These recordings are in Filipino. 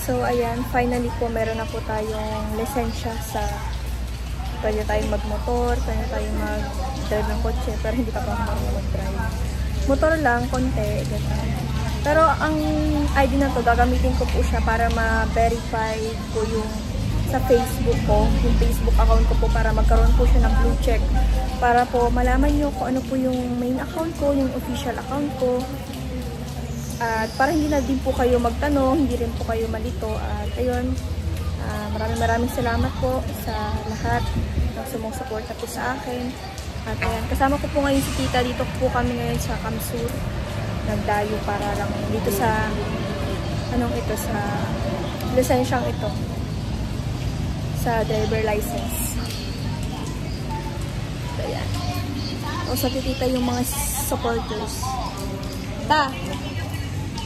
So, ayan, finally po, meron na po tayong lisensya sa pwede tayong magmotor, pwede tayong mag-drive ng kotse, pero hindi pa pa marunong mag-drive. Motor lang, konti, gano'n. Pero ang ID na to, gagamitin ko po siya para ma-verify po yung sa Facebook ko, yung Facebook account ko po, para magkaroon po siya ng blue check. Para po malaman nyo kung ano po yung main account ko, yung official account ko. At para hindi na din po kayo magtanong, hindi rin po kayo malito. At ayun, maraming salamat po sa lahat ng sumusuporta po sa akin. At ayan, kasama ko po ngayon si Tita. Dito po kami ngayon sa Kamsur. Nagdayo para lang dito sa sa lisensyang ito. Sa driver license. So, ayan. O sa Tita yung mga supporters.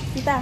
Tita!